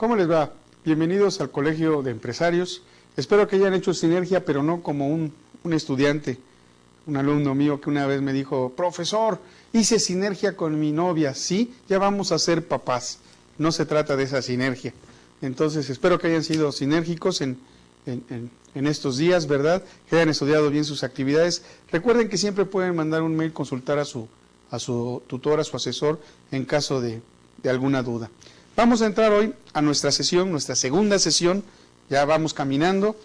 ¿Cómo les va? Bienvenidos al Colegio de Empresarios. Espero que hayan hecho sinergia, pero no como un estudiante, un alumno mío que una vez me dijo: profesor, hice sinergia con mi novia. Sí, ya vamos a ser papás. No se trata de esa sinergia. Entonces, espero que hayan sido sinérgicos en estos días, ¿verdad? Que hayan estudiado bien sus actividades. Recuerden que siempre pueden mandar un mail, consultar a su tutor, a su asesor, en caso de alguna duda. Vamos a entrar hoy a nuestra sesión, nuestra segunda sesión. Ya vamos caminando.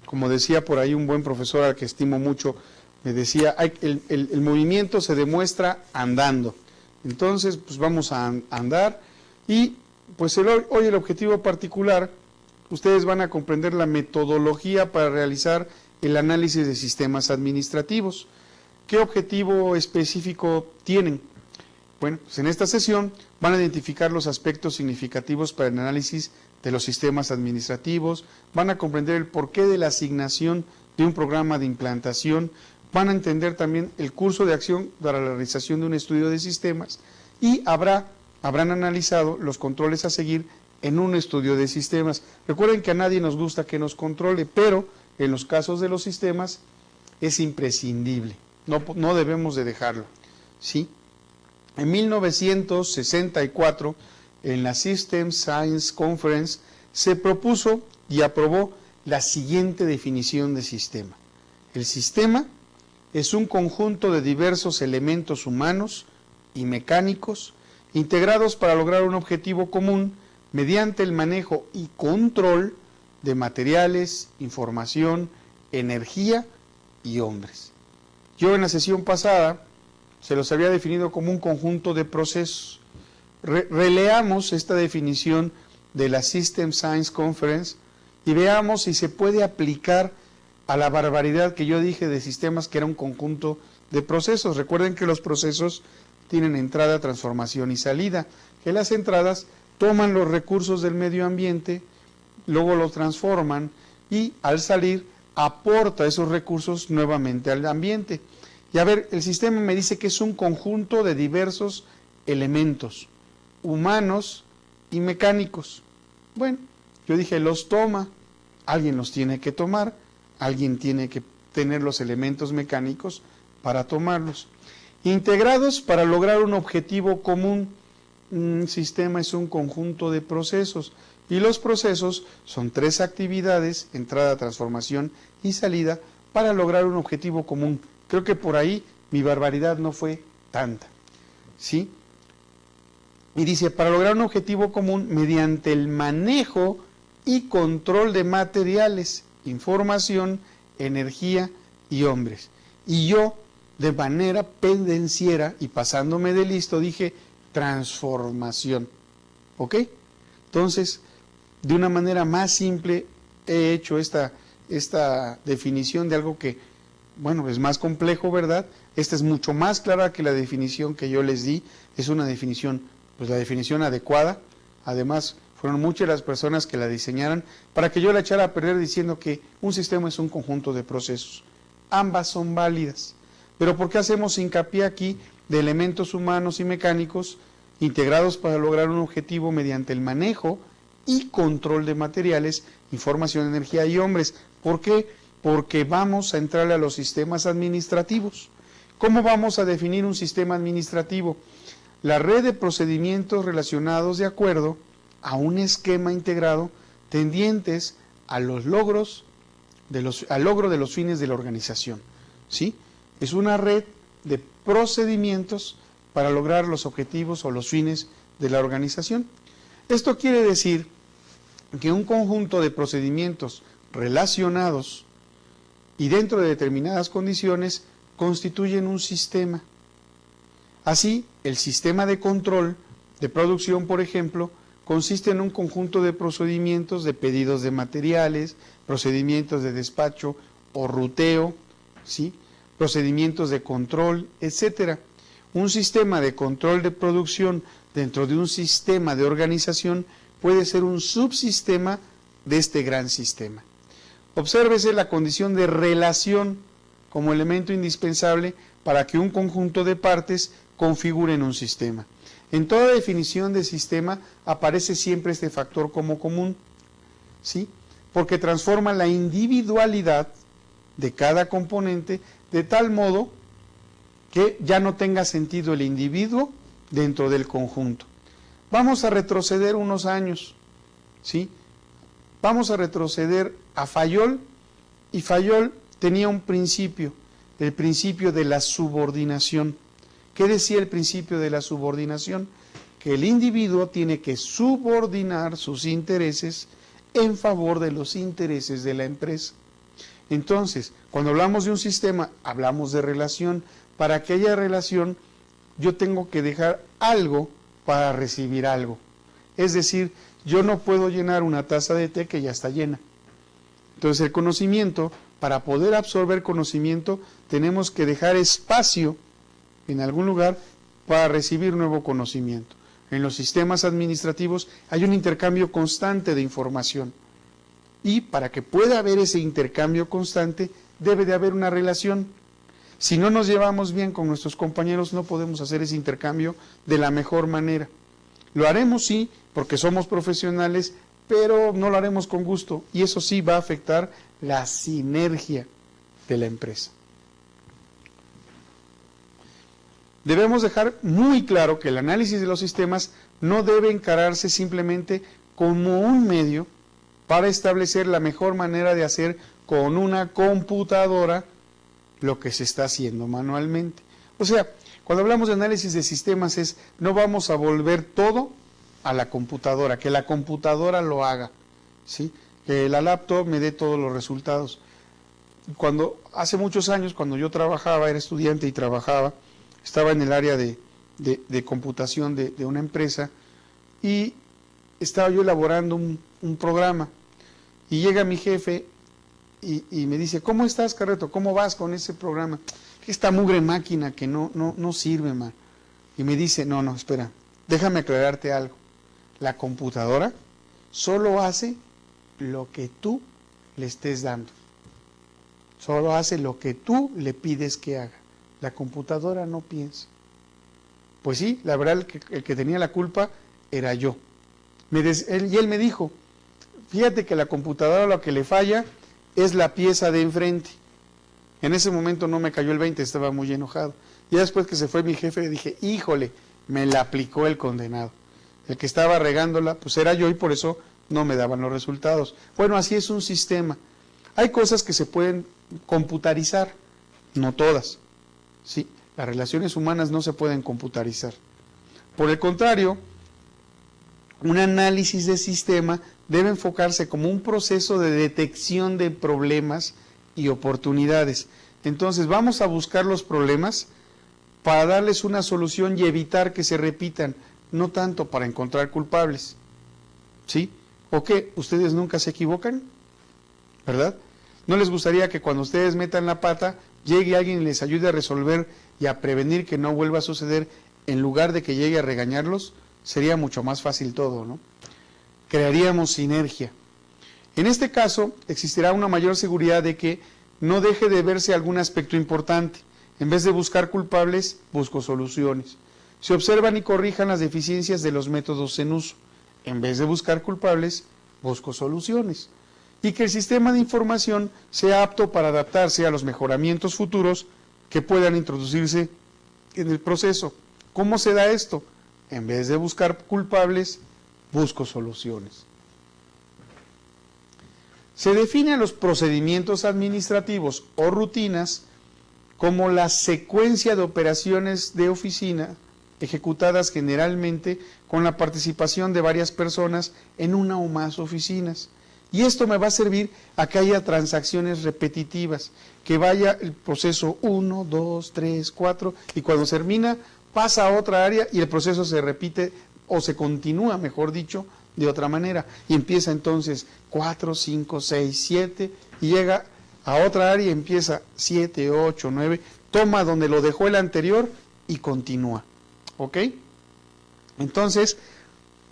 Como decía por ahí un buen profesor al que estimo mucho, me decía, el movimiento se demuestra andando. Entonces, pues vamos a andar. Y pues hoy el objetivo particular, ustedes van a comprender la metodología para realizar el análisis de sistemas administrativos. ¿Qué objetivo específico tienen? Bueno, pues en esta sesión van a identificar los aspectos significativos para el análisis de los sistemas administrativos, van a comprender el porqué de la asignación de un programa de implantación, van a entender también el curso de acción para la realización de un estudio de sistemas y habrán analizado los controles a seguir en un estudio de sistemas. Recuerden que a nadie nos gusta que nos controle, pero en los casos de los sistemas es imprescindible, no debemos de dejarlo, ¿sí? En 1964, en la System Science Conference, se propuso y aprobó la siguiente definición de sistema. El sistema es un conjunto de diversos elementos humanos y mecánicos integrados para lograr un objetivo común mediante el manejo y control de materiales, información, energía y hombres. Yo en la sesión pasada se los había definido como un conjunto de procesos. Releamos esta definición de la System Science Conference y veamos si se puede aplicar a la barbaridad que yo dije de sistemas, que era un conjunto de procesos. Recuerden que los procesos tienen entrada, transformación y salida, que las entradas toman los recursos del medio ambiente, luego los transforman y al salir aporta esos recursos nuevamente al ambiente. Y a ver, el sistema me dice que es un conjunto de diversos elementos, humanos y mecánicos. Bueno, yo dije, los toma, alguien los tiene que tomar, alguien tiene que tener los elementos mecánicos para tomarlos. Integrados para lograr un objetivo común. Un sistema es un conjunto de procesos y los procesos son 3 actividades, entrada, transformación y salida, para lograr un objetivo común. Creo que por ahí mi barbaridad no fue tanta, ¿sí? Y dice, para lograr un objetivo común mediante el manejo y control de materiales, información, energía y hombres. Y yo, de manera pendenciera y pasándome de listo, dije transformación, ¿ok? Entonces, de una manera más simple he hecho esta definición de algo que, bueno, es más complejo, ¿verdad? Esta es mucho más clara que la definición que yo les di. Es una definición, pues la definición adecuada. Además, fueron muchas las personas que la diseñaron para que yo la echara a perder diciendo que un sistema es un conjunto de procesos. Ambas son válidas. Pero ¿por qué hacemos hincapié aquí de elementos humanos y mecánicos integrados para lograr un objetivo mediante el manejo y control de materiales, información, energía y hombres? ¿Por qué? Porque vamos a entrarle a los sistemas administrativos. ¿Cómo vamos a definir un sistema administrativo? La red de procedimientos relacionados de acuerdo a un esquema integrado tendientes a los al logro de los fines de la organización, ¿sí? Es una red de procedimientos para lograr los objetivos o los fines de la organización. Esto quiere decir que un conjunto de procedimientos relacionados y dentro de determinadas condiciones constituyen un sistema. Así, el sistema de control de producción, por ejemplo, consiste en un conjunto de procedimientos de pedidos de materiales, procedimientos de despacho o ruteo, ¿sí? Procedimientos de control, etcétera. Un sistema de control de producción dentro de un sistema de organización puede ser un subsistema de este gran sistema. Obsérvese la condición de relación como elemento indispensable para que un conjunto de partes configuren un sistema. En toda definición de sistema aparece siempre este factor como común, ¿sí? Porque transforma la individualidad de cada componente de tal modo que ya no tenga sentido el individuo dentro del conjunto. Vamos a retroceder unos años, ¿sí? Vamos a retroceder a Fayol, y Fayol tenía un principio, el principio de la subordinación. ¿Qué decía el principio de la subordinación? Que el individuo tiene que subordinar sus intereses en favor de los intereses de la empresa. Entonces, cuando hablamos de un sistema, hablamos de relación. Para que haya relación, yo tengo que dejar algo para recibir algo. Es decir, yo no puedo llenar una taza de té que ya está llena. Entonces, el conocimiento, para poder absorber conocimiento, tenemos que dejar espacio en algún lugar para recibir nuevo conocimiento. En los sistemas administrativos hay un intercambio constante de información. Y para que pueda haber ese intercambio constante, debe de haber una relación. Si no nos llevamos bien con nuestros compañeros, no podemos hacer ese intercambio de la mejor manera. Lo haremos, sí, porque somos profesionales, pero no lo haremos con gusto. Y eso sí va a afectar la sinergia de la empresa. Debemos dejar muy claro que el análisis de los sistemas no debe encararse simplemente como un medio para establecer la mejor manera de hacer con una computadora lo que se está haciendo manualmente. O sea, cuando hablamos de análisis de sistemas no vamos a volver todo a la computadora, que la computadora lo haga, ¿sí? Que la laptop me dé todos los resultados. Hace muchos años, cuando yo trabajaba, era estudiante y trabajaba, estaba en el área de computación de una empresa y estaba yo elaborando un programa y llega mi jefe y me dice, ¿cómo estás, Carreto? ¿Cómo vas con ese programa? Esta mugre máquina que no sirve, man. Y me dice, no, espera, déjame aclararte algo. La computadora solo hace lo que tú le estés dando. Solo hace lo que tú le pides que haga. La computadora no piensa. Pues sí, la verdad el que tenía la culpa era yo. Y él me dijo, fíjate que la computadora lo que le falla es la pieza de enfrente. En ese momento no me cayó el 20, estaba muy enojado. Y después que se fue mi jefe dije, híjole, me la aplicó el condenado. El que estaba regándola, pues era yo y por eso no me daban los resultados. Bueno, así es un sistema. Hay cosas que se pueden computarizar, no todas. Sí, las relaciones humanas no se pueden computarizar. Por el contrario, un análisis de sistema debe enfocarse como un proceso de detección de problemas y oportunidades. Entonces, vamos a buscar los problemas para darles una solución y evitar que se repitan, no tanto para encontrar culpables. ¿Sí? ¿O qué? ¿Ustedes nunca se equivocan? ¿Verdad? ¿No les gustaría que cuando ustedes metan la pata, llegue alguien y les ayude a resolver y a prevenir que no vuelva a suceder, en lugar de que llegue a regañarlos? Sería mucho más fácil todo, ¿no? Crearíamos sinergia. En este caso, existirá una mayor seguridad de que no deje de verse algún aspecto importante. En vez de buscar culpables, busco soluciones. Se observan y corrijan las deficiencias de los métodos en uso. En vez de buscar culpables, busco soluciones. Y que el sistema de información sea apto para adaptarse a los mejoramientos futuros que puedan introducirse en el proceso. ¿Cómo se da esto? En vez de buscar culpables, busco soluciones. Se definen los procedimientos administrativos o rutinas como la secuencia de operaciones de oficina ejecutadas generalmente con la participación de varias personas en una o más oficinas. Y esto me va a servir a que haya transacciones repetitivas, que vaya el proceso 1, 2, 3, 4, y cuando se termina pasa a otra área y el proceso se repite o se continúa, mejor dicho, de otra manera. Y empieza entonces 4, 5, 6, 7 y llega a otra área y empieza 7, 8, 9, toma donde lo dejó el anterior y continúa. ¿Ok? Entonces,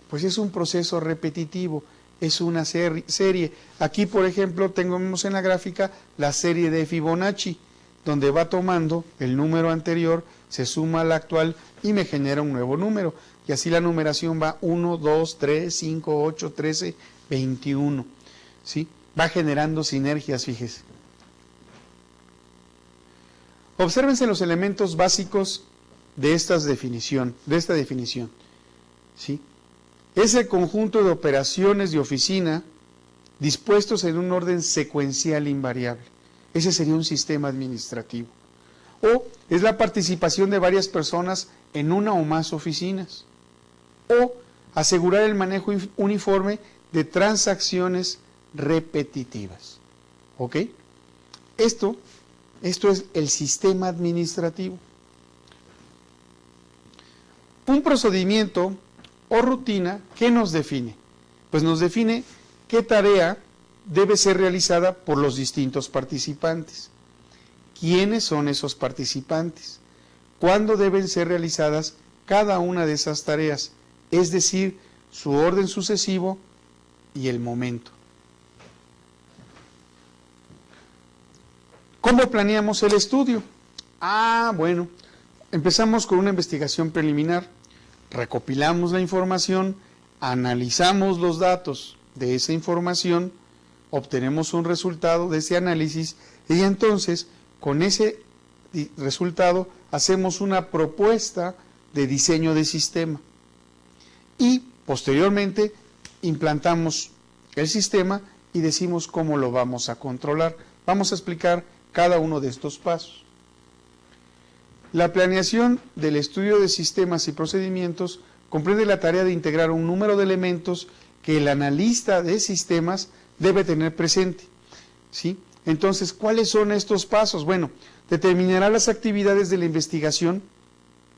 pues es un proceso repetitivo, es una serie. Aquí, por ejemplo, tenemos en la gráfica la serie de Fibonacci, donde va tomando el número anterior, se suma al actual, y me genera un nuevo número. Y así la numeración va 1, 2, 3, 5, 8, 13, 21. ¿Sí? Va generando sinergias, fíjese. Obsérvense los elementos básicos de esta definición. ¿Sí? Es el conjunto de operaciones de oficina dispuestos en un orden secuencial invariable. Ese sería un sistema administrativo. O es la participación de varias personas en una o más oficinas. O asegurar el manejo uniforme de transacciones repetitivas. ¿Ok? Esto es el sistema administrativo. Un procedimiento o rutina, ¿qué nos define? Pues nos define qué tarea debe ser realizada por los distintos participantes. ¿Quiénes son esos participantes? ¿Cuándo deben ser realizadas cada una de esas tareas? Es decir, su orden sucesivo y el momento. ¿Cómo planeamos el estudio? Bueno, empezamos con una investigación preliminar, recopilamos la información, analizamos los datos de esa información, obtenemos un resultado de ese análisis y entonces con ese resultado hacemos una propuesta de diseño de sistema y posteriormente implantamos el sistema y decimos cómo lo vamos a controlar. Vamos a explicar cada uno de estos pasos. La planeación del estudio de sistemas y procedimientos comprende la tarea de integrar un número de elementos que el analista de sistemas debe tener presente. ¿Sí? Entonces, ¿cuáles son estos pasos? Bueno, determinará las actividades de la investigación,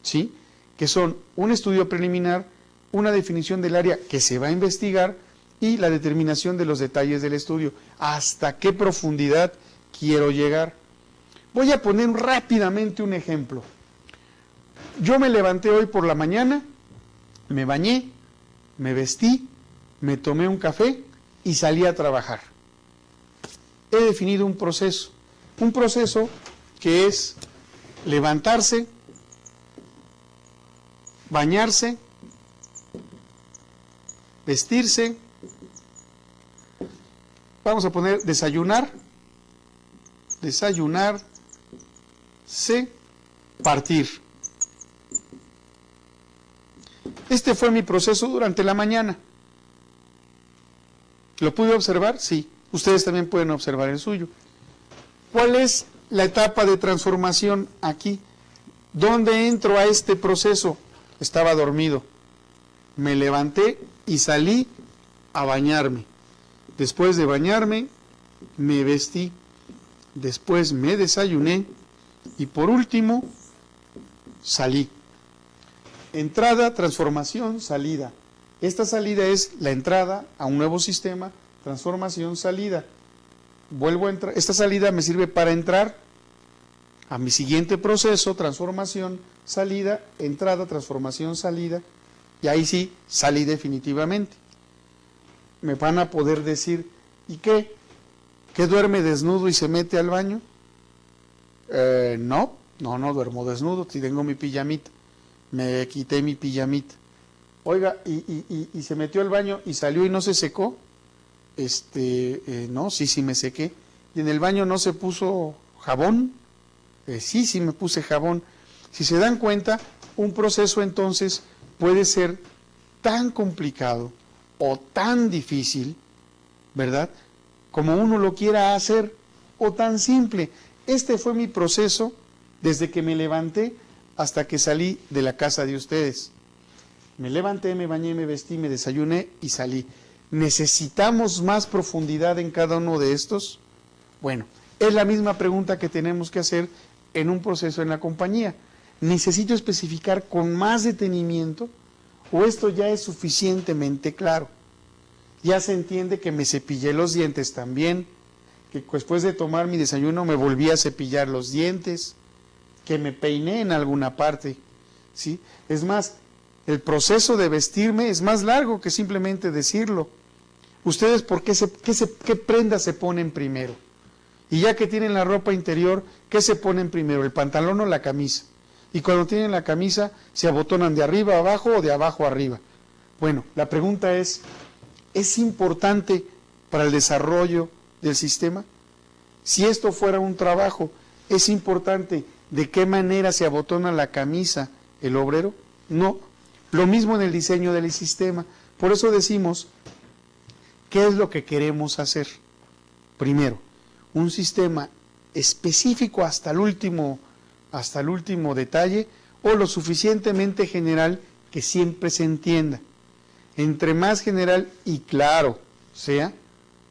¿sí? Que son un estudio preliminar, una definición del área que se va a investigar y la determinación de los detalles del estudio. ¿Hasta qué profundidad quiero llegar? Voy a poner rápidamente un ejemplo. Yo me levanté hoy por la mañana, me bañé, me vestí, me tomé un café y salí a trabajar. He definido un proceso que es levantarse, bañarse, vestirse, vamos a poner desayunarse, partir. Este fue mi proceso durante la mañana. ¿Lo pude observar? Sí. Ustedes también pueden observar el suyo. ¿Cuál es la etapa de transformación aquí? ¿Dónde entro a este proceso? Estaba dormido. Me levanté y salí a bañarme. Después de bañarme, me vestí. Después me desayuné. Y por último, salí. Entrada, transformación, salida. Esta salida es la entrada a un nuevo sistema, transformación, salida. Vuelvo a entrar. Esta salida me sirve para entrar a mi siguiente proceso, transformación, salida, entrada, transformación, salida. Y ahí sí, salí definitivamente. Me van a poder decir, ¿y qué? ¿Que duerme desnudo y se mete al baño? No duermo desnudo, si tengo mi pijamita. Me quité mi pijamita. Oiga, ¿y se metió al baño y salió y no se secó? No, sí me sequé. ¿Y en el baño no se puso jabón? Sí me puse jabón. Si se dan cuenta, un proceso entonces puede ser tan complicado o tan difícil, ¿verdad?, como uno lo quiera hacer, o tan simple. Este fue mi proceso desde que me levanté hasta que salí de la casa de ustedes. Me levanté, me bañé, me vestí, me desayuné y salí. ¿Necesitamos más profundidad en cada uno de estos? Bueno, es la misma pregunta que tenemos que hacer en un proceso en la compañía. ¿Necesito especificar con más detenimiento o esto ya es suficientemente claro? Ya se entiende que me cepillé los dientes también, que después de tomar mi desayuno me volví a cepillar los dientes, que me peiné en alguna parte, ¿sí? Es más, el proceso de vestirme es más largo que simplemente decirlo. ¿Ustedes por qué prenda se ponen primero? Y ya que tienen la ropa interior, ¿qué se ponen primero, el pantalón o la camisa? Y cuando tienen la camisa, se abotonan de arriba a abajo o de abajo a arriba. Bueno, la pregunta ¿es importante para el desarrollo del sistema? Si esto fuera un trabajo, ¿es importante de qué manera se abotona la camisa el obrero? No. Lo mismo en el diseño del sistema. Por eso decimos, ¿qué es lo que queremos hacer? Primero, un sistema específico hasta el último detalle, o lo suficientemente general que siempre se entienda. Entre más general y claro sea,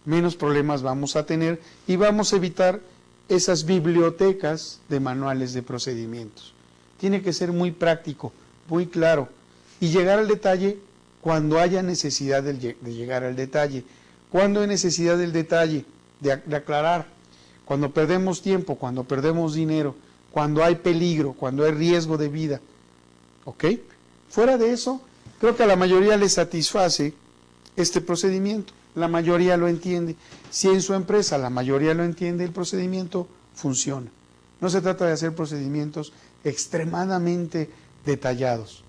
menos problemas vamos a tener y vamos a evitar esas bibliotecas de manuales de procedimientos. Tiene que ser muy práctico, muy claro, y llegar al detalle cuando haya necesidad de llegar al detalle. Cuando hay necesidad del detalle, de aclarar, cuando perdemos tiempo, cuando perdemos dinero, cuando hay peligro, cuando hay riesgo de vida. ¿Ok? Fuera de eso, creo que a la mayoría le satisface este procedimiento. La mayoría lo entiende. Si en su empresa la mayoría lo entiende, el procedimiento funciona. No se trata de hacer procedimientos extremadamente detallados.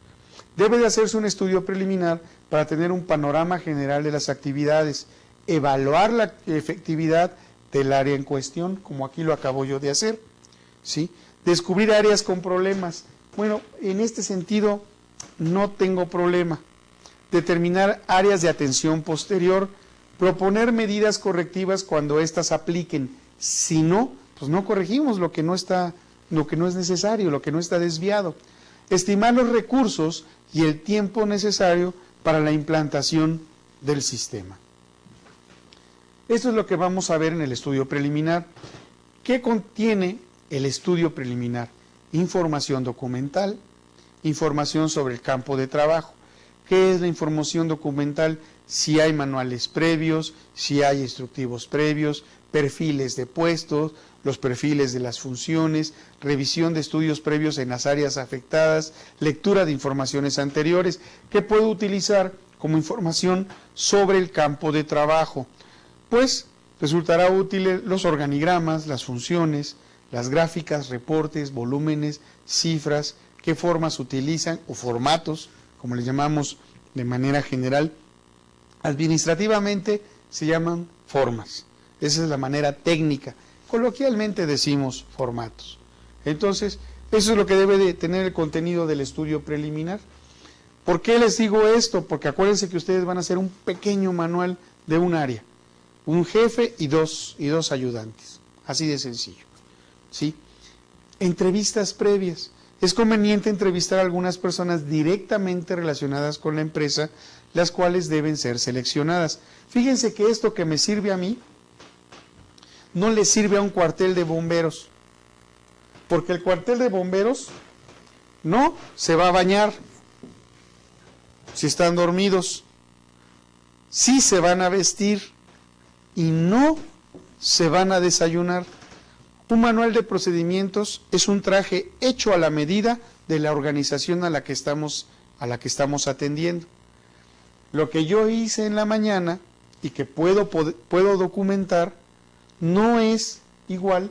Debe de hacerse un estudio preliminar para tener un panorama general de las actividades, evaluar la efectividad del área en cuestión, como aquí lo acabo yo de hacer, ¿sí? Descubrir áreas con problemas. Bueno, en este sentido no tengo problema. Determinar áreas de atención posterior, proponer medidas correctivas cuando éstas apliquen. Si no, pues no corregimos lo que no es necesario, lo que no está desviado. Estimar los recursos y el tiempo necesario para la implantación del sistema. Esto es lo que vamos a ver en el estudio preliminar. ¿Qué contiene el estudio preliminar? Información documental, información sobre el campo de trabajo. ¿Qué es la información documental? Si hay manuales previos, si hay instructivos previos, perfiles de puestos, los perfiles de las funciones, revisión de estudios previos en las áreas afectadas, lectura de informaciones anteriores, que puedo utilizar como información sobre el campo de trabajo. Pues resultará útil los organigramas, las funciones, las gráficas, reportes, volúmenes, cifras, qué formas utilizan o formatos, como les llamamos de manera general. Administrativamente se llaman formas. Esa es la manera técnica. Coloquialmente decimos formatos. Entonces, eso es lo que debe de tener el contenido del estudio preliminar. ¿Por qué les digo esto? Porque acuérdense que ustedes van a hacer un pequeño manual de un área. Un jefe y dos ayudantes. Así de sencillo. ¿Sí? Entrevistas previas. Es conveniente entrevistar a algunas personas directamente relacionadas con la empresa, las cuales deben ser seleccionadas. Fíjense que esto que me sirve a mí, no le sirve a un cuartel de bomberos, porque el cuartel de bomberos no se va a bañar si están dormidos, sí se van a vestir y no se van a desayunar. Un manual de procedimientos es un traje hecho a la medida de la organización a la que estamos atendiendo. Lo que yo hice en la mañana y que puedo documentar no es igual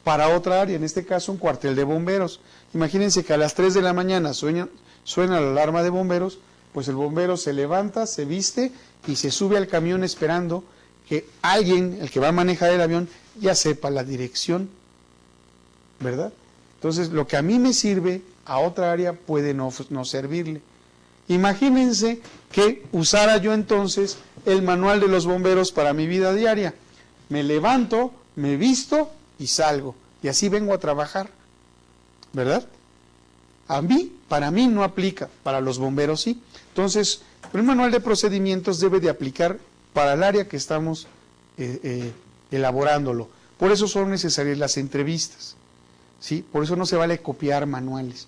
para otra área, en este caso un cuartel de bomberos. Imagínense que a las 3 de la mañana suena la alarma de bomberos, pues el bombero se levanta, se viste y se sube al camión esperando que alguien, el que va a manejar el avión, ya sepa la dirección, ¿verdad? Entonces, lo que a mí me sirve, a otra área puede no servirle. Imagínense que usara yo entonces el manual de los bomberos para mi vida diaria. Me levanto, me visto y salgo. Y así vengo a trabajar, ¿verdad? Para mí no aplica, para los bomberos sí. Entonces, el manual de procedimientos debe de aplicar para el área que estamos elaborándolo. Por eso son necesarias las entrevistas, ¿sí? Por eso no se vale copiar manuales.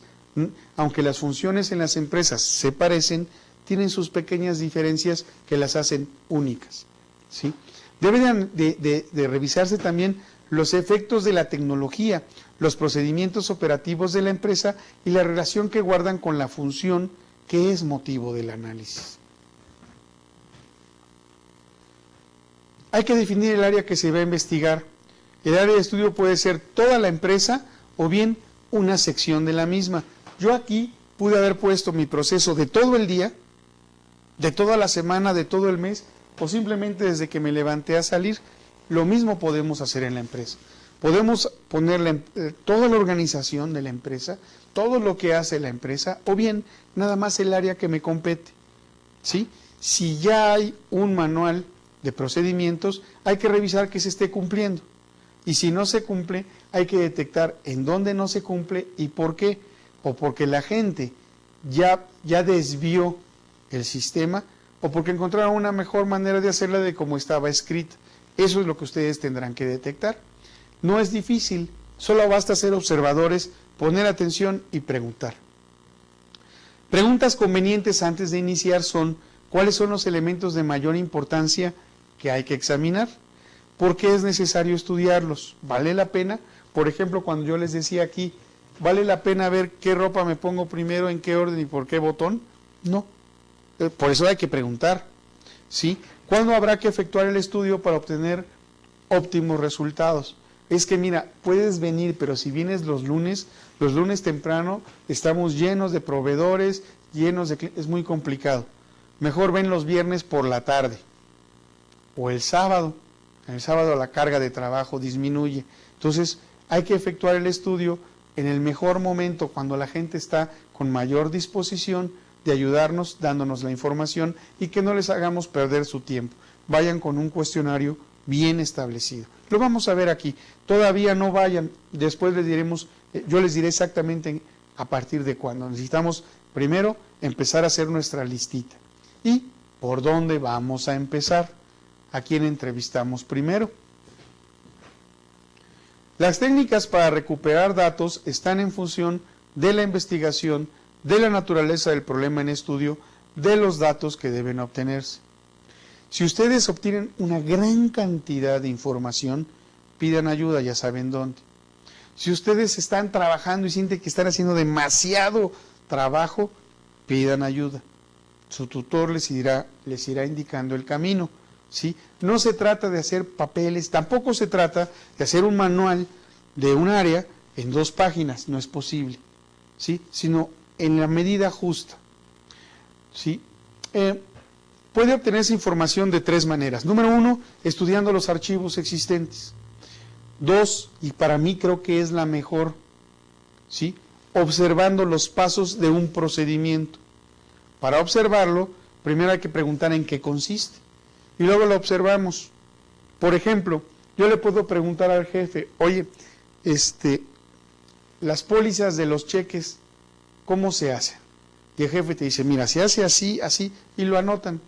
Aunque las funciones en las empresas se parecen, tienen sus pequeñas diferencias que las hacen únicas, ¿sí? Deben de revisarse también los efectos de la tecnología, los procedimientos operativos de la empresa y la relación que guardan con la función que es motivo del análisis. Hay que definir el área que se va a investigar. El área de estudio puede ser toda la empresa o bien una sección de la misma. Yo aquí pude haber puesto mi proceso de todo el día, de toda la semana, de todo el mes, o simplemente desde que me levanté a salir. Lo mismo podemos hacer en la empresa. Podemos poner toda la organización de la empresa, todo lo que hace la empresa, o bien nada más el área que me compete, ¿sí? Si ya hay un manual de procedimientos, hay que revisar que se esté cumpliendo. Y si no se cumple, hay que detectar en dónde no se cumple y por qué. O porque la gente ya desvió el sistema, o porque encontraron una mejor manera de hacerla de como estaba escrita. Eso es lo que ustedes tendrán que detectar. No es difícil, solo basta ser observadores, poner atención y preguntar. Preguntas convenientes antes de iniciar son: ¿cuáles son los elementos de mayor importancia que hay que examinar? ¿Por qué es necesario estudiarlos? ¿Vale la pena? Por ejemplo, cuando yo les decía aquí, ¿vale la pena ver qué ropa me pongo primero, en qué orden y por qué botón? No. Por eso hay que preguntar, ¿sí? ¿Cuándo habrá que efectuar el estudio para obtener óptimos resultados? Es que mira, puedes venir, pero si vienes los lunes temprano, estamos llenos de proveedores, es muy complicado. Mejor ven los viernes por la tarde, o el sábado la carga de trabajo disminuye. Entonces hay que efectuar el estudio en el mejor momento, cuando la gente está con mayor disposición de ayudarnos, dándonos la información, y que no les hagamos perder su tiempo. Vayan con un cuestionario bien establecido. Lo vamos a ver aquí. Todavía no vayan, después les diremos, yo les diré exactamente a partir de cuándo. Necesitamos primero empezar a hacer nuestra listita. ¿Y por dónde vamos a empezar? ¿A quién entrevistamos primero? Las técnicas para recuperar datos están en función de la investigación, de la naturaleza del problema en estudio, de los datos que deben obtenerse. Si ustedes obtienen una gran cantidad de información, pidan ayuda, ya saben dónde. Si ustedes están trabajando y sienten que están haciendo demasiado trabajo, pidan ayuda. Su tutor les irá indicando el camino, ¿sí? No se trata de hacer papeles, tampoco se trata de hacer un manual de un área en 2 páginas, no es posible, ¿sí? Sino en la medida justa, ¿sí? Puede obtenerse información de 3 maneras. Número 1, estudiando los archivos existentes. 2, y para mí creo que es la mejor, ¿sí? Observando los pasos de un procedimiento. Para observarlo, primero hay que preguntar en qué consiste, y luego lo observamos. Por ejemplo, yo le puedo preguntar al jefe: oye, las pólizas de los cheques, ¿cómo se hacen? Y el jefe te dice: mira, se hace así, así, y lo anotan.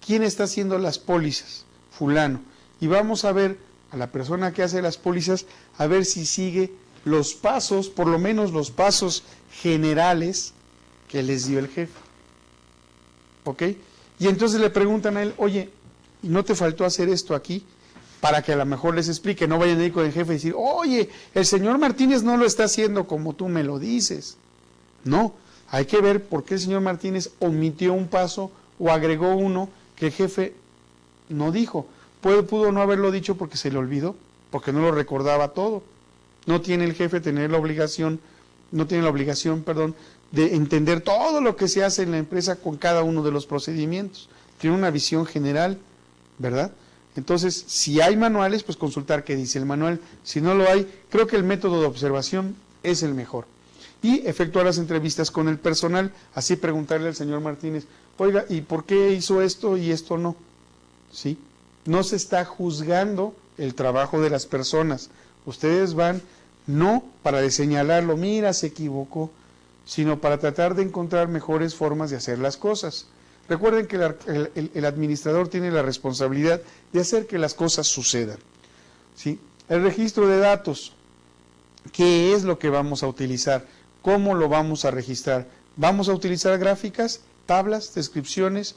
¿Quién está haciendo las pólizas? Fulano. Y vamos a ver a la persona que hace las pólizas, a ver si sigue los pasos, por lo menos los pasos generales que les dio el jefe. ¿Ok? Y entonces le preguntan a él: oye, ¿no te faltó hacer esto aquí? Para que a lo mejor les explique, no vayan a ir con el jefe y decir: oye, el señor Martínez no lo está haciendo como tú me lo dices. No, hay que ver por qué el señor Martínez omitió un paso o agregó uno que el jefe no dijo. Pudo no haberlo dicho porque se le olvidó, porque no lo recordaba todo. No tiene el jefe la obligación, de entender todo lo que se hace en la empresa con cada uno de los procedimientos. Tiene una visión general, ¿verdad? Entonces, si hay manuales, pues consultar qué dice el manual. Si no lo hay, creo que el método de observación es el mejor. Y efectuar las entrevistas con el personal, así preguntarle al señor Martínez: oiga, ¿y por qué hizo esto y esto no? ¿Sí? No se está juzgando el trabajo de las personas. Ustedes van no para señalarlo, mira, se equivocó, sino para tratar de encontrar mejores formas de hacer las cosas. Recuerden que el administrador tiene la responsabilidad de hacer que las cosas sucedan, ¿sí? El registro de datos, ¿qué es lo que vamos a utilizar? ¿Cómo lo vamos a registrar? ¿Vamos a utilizar gráficas, tablas, descripciones?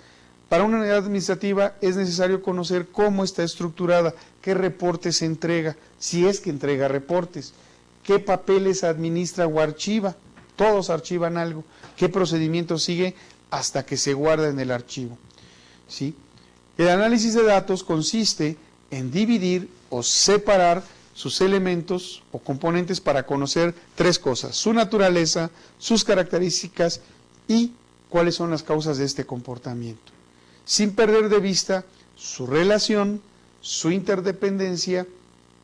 Para una unidad administrativa es necesario conocer cómo está estructurada, qué reportes se entrega, si es que entrega reportes, qué papeles administra o archiva, todos archivan algo, qué procedimiento sigue hasta que se guarda en el archivo, ¿sí? El análisis de datos consiste en dividir o separar sus elementos o componentes para conocer tres cosas: su naturaleza, sus características y cuáles son las causas de este comportamiento, sin perder de vista su relación, su interdependencia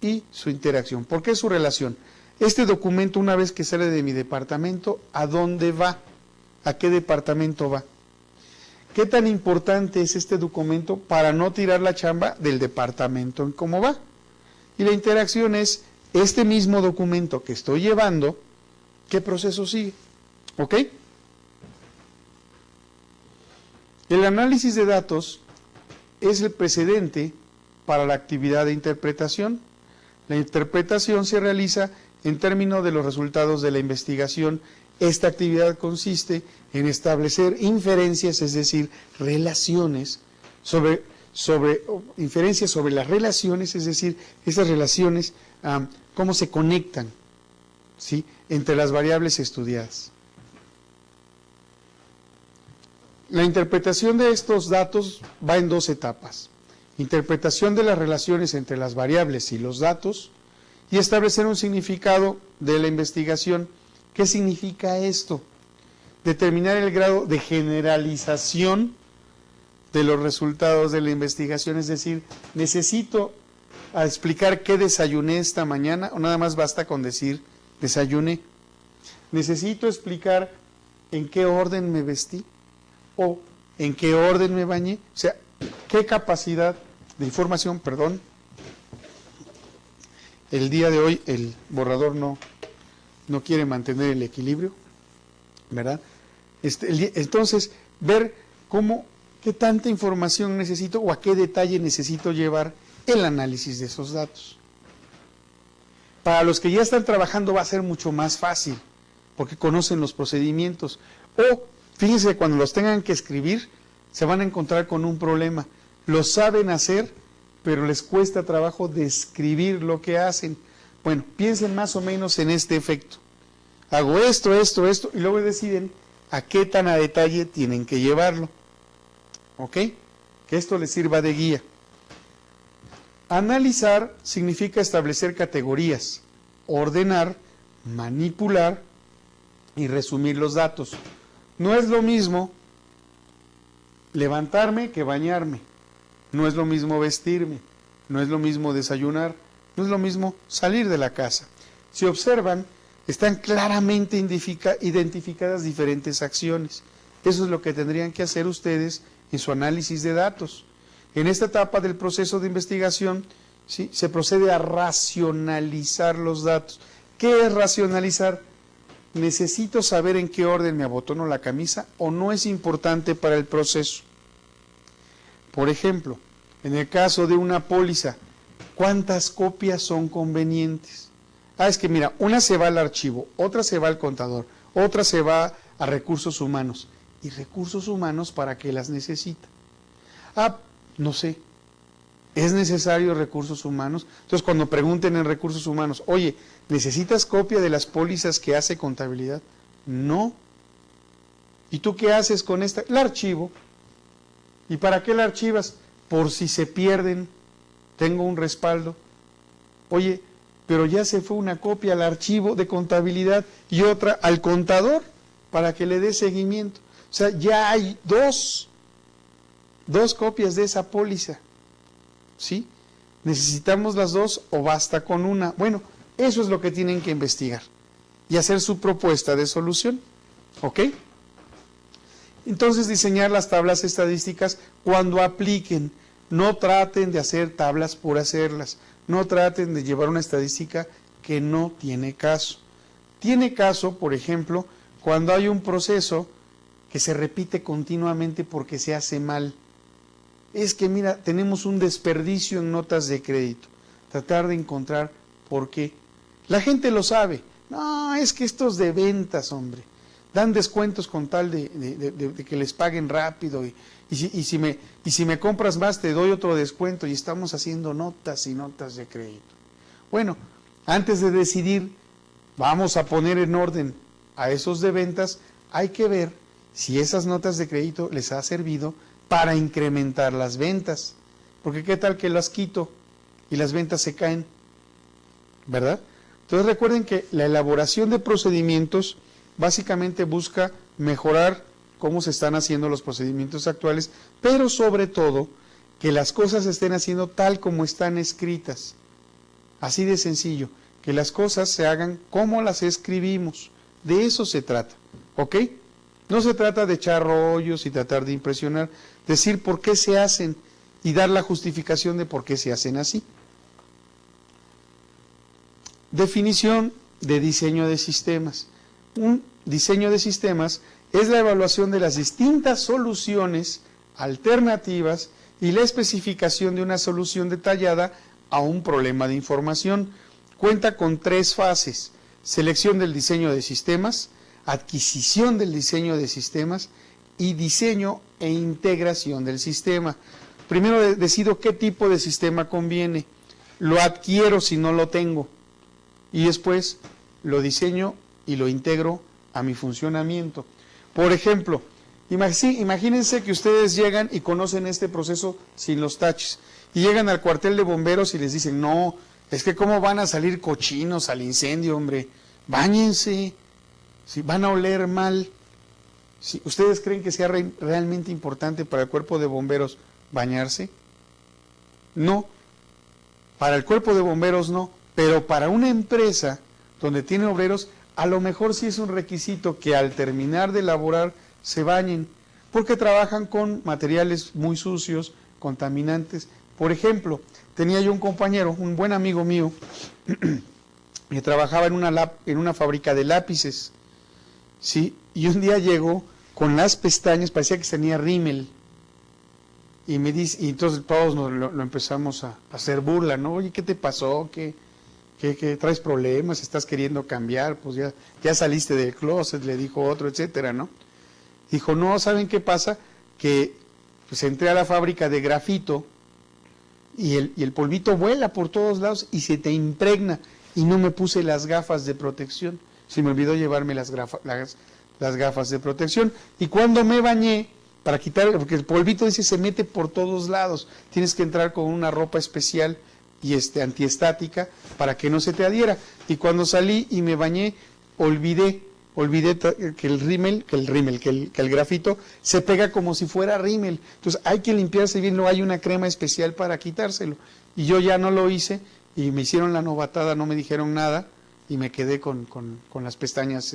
y su interacción. ¿Por qué su relación? Este documento, una vez que sale de mi departamento, ¿a dónde va? ¿A qué departamento va? ¿Qué tan importante es este documento para no tirar la chamba del departamento en cómo va? Y la interacción es este mismo documento que estoy llevando, ¿qué proceso sigue? ¿Ok? El análisis de datos es el precedente para la actividad de interpretación. La interpretación se realiza en términos de los resultados de la investigación. Esta actividad consiste en establecer inferencias, es decir, relaciones inferencias sobre las relaciones, es decir, esas relaciones, cómo se conectan, ¿sí?, entre las variables estudiadas. La interpretación de estos datos va en dos etapas: interpretación de las relaciones entre las variables y los datos, y establecer un significado de la investigación. ¿Qué significa esto? Determinar el grado de generalización de los resultados de la investigación, es decir, necesito explicar qué desayuné esta mañana, o nada más basta con decir desayuné. Necesito explicar en qué orden me vestí o en qué orden me bañé, o sea, qué capacidad de información, perdón. El día de hoy el borrador no quiere mantener el equilibrio, ¿verdad? Entonces, ver qué tanta información necesito o a qué detalle necesito llevar el análisis de esos datos. Para los que ya están trabajando va a ser mucho más fácil, porque conocen los procedimientos. O, fíjense, cuando los tengan que escribir, se van a encontrar con un problema. Lo saben hacer, pero les cuesta trabajo describir lo que hacen. Bueno, piensen más o menos en este efecto. Hago esto, y luego deciden a qué tan a detalle tienen que llevarlo. ¿Ok? Que esto les sirva de guía. Analizar significa establecer categorías, ordenar, manipular y resumir los datos. No es lo mismo levantarme que bañarme. No es lo mismo vestirme. No es lo mismo desayunar. No es lo mismo salir de la casa. Si observan, están claramente identificadas diferentes acciones. Eso es lo que tendrían que hacer ustedes en su análisis de datos. En esta etapa del proceso de investigación, ¿sí?, se procede a racionalizar los datos. ¿Qué es racionalizar? ¿Necesito saber en qué orden me abotono la camisa o no es importante para el proceso? Por ejemplo, en el caso de una póliza, ¿cuántas copias son convenientes? Es que mira, una se va al archivo, otra se va al contador, otra se va a recursos humanos. ¿Y recursos humanos para qué las necesita? No sé, ¿es necesario recursos humanos? Entonces, cuando pregunten en recursos humanos, oye, ¿necesitas copia de las pólizas que hace contabilidad? No. ¿Y tú qué haces con esta? La archivo. ¿Y para qué la archivas? Por si se pierden, tengo un respaldo. Oye, pero ya se fue una copia al archivo de contabilidad y otra al contador para que le dé seguimiento. O sea, ya hay dos copias de esa póliza, ¿sí? ¿Necesitamos las dos o basta con una? Bueno, eso es lo que tienen que investigar y hacer su propuesta de solución, ¿ok? Entonces, diseñar las tablas estadísticas cuando apliquen. No traten de hacer tablas por hacerlas, no traten de llevar una estadística que no tiene caso. Tiene caso, por ejemplo, cuando hay un proceso que se repite continuamente porque se hace mal. Es que, mira, tenemos un desperdicio en notas de crédito. Tratar de encontrar por qué. La gente lo sabe. No, es que estos de ventas, hombre, dan descuentos con tal de que les paguen rápido. Y si me compras más, te doy otro descuento. Y estamos haciendo notas y notas de crédito. Bueno, antes de decidir, vamos a poner en orden a esos de ventas, hay que ver si esas notas de crédito les ha servido para incrementar las ventas. Porque qué tal que las quito y las ventas se caen. ¿verdad? Entonces recuerden que la elaboración de procedimientos básicamente busca mejorar cómo se están haciendo los procedimientos actuales, pero sobre todo que las cosas se estén haciendo tal como están escritas. Así de sencillo, que las cosas se hagan como las escribimos. De eso se trata, ¿ok? No se trata de echar rollos y tratar de impresionar, decir por qué se hacen y dar la justificación de por qué se hacen así. Definición de diseño de sistemas. Un diseño de sistemas es la evaluación de las distintas soluciones alternativas y la especificación de una solución detallada a un problema de información. Cuenta con 3 fases: selección del diseño de sistemas, adquisición del diseño de sistemas y diseño e integración del sistema. Primero decido qué tipo de sistema conviene, lo adquiero si no lo tengo, y después lo diseño y lo integro a mi funcionamiento. Por ejemplo, imagínense que ustedes llegan y conocen este proceso sin los taches, y llegan al cuartel de bomberos y les dicen, no, es que cómo van a salir cochinos al incendio, hombre, báñense, si van a oler mal. Si ¿ustedes creen que sea realmente importante para el cuerpo de bomberos bañarse? No, para el cuerpo de bomberos no, pero para una empresa donde tiene obreros, a lo mejor sí es un requisito que al terminar de elaborar se bañen, porque trabajan con materiales muy sucios, contaminantes. Por ejemplo, tenía yo un compañero, un buen amigo mío, que trabajaba en una fábrica de lápices, ¿sí? Y un día llegó con las pestañas, parecía que tenía rímel, y me dice, y entonces todos lo empezamos a hacer burla, ¿no? Oye, ¿qué te pasó? ¿Qué traes problemas? ¿Estás queriendo cambiar? Pues ya saliste del closet, le dijo otro, etcétera, ¿no? Dijo, no, ¿saben qué pasa? Que pues entré a la fábrica de grafito y el polvito vuela por todos lados y se te impregna, y no me puse las gafas de protección. Se me olvidó llevarme las gafas de protección, y cuando me bañé, para quitar, porque el polvito dice se mete por todos lados, tienes que entrar con una ropa especial y antiestática para que no se te adhiera, y cuando salí y me bañé, olvidé que el grafito se pega como si fuera rímel. Entonces hay que limpiarse bien, no hay una crema especial para quitárselo, y yo ya no lo hice, y me hicieron la novatada, no me dijeron nada, y me quedé con las pestañas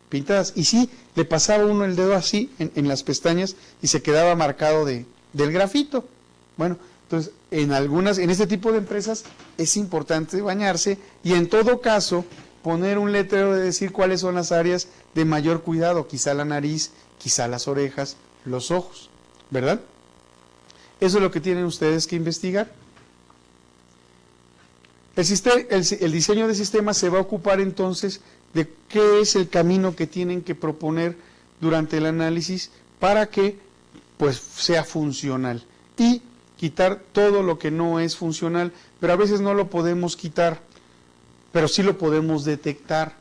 pintadas. Y sí, le pasaba uno el dedo así en las pestañas y se quedaba marcado del grafito. Bueno, entonces en este tipo de empresas es importante bañarse, y en todo caso poner un letrero de decir cuáles son las áreas de mayor cuidado, quizá la nariz, quizá las orejas, los ojos, ¿verdad? Eso es lo que tienen ustedes que investigar. El diseño de sistemas se va a ocupar entonces de qué es el camino que tienen que proponer durante el análisis para que pues sea funcional, y quitar todo lo que no es funcional, pero a veces no lo podemos quitar, pero sí lo podemos detectar,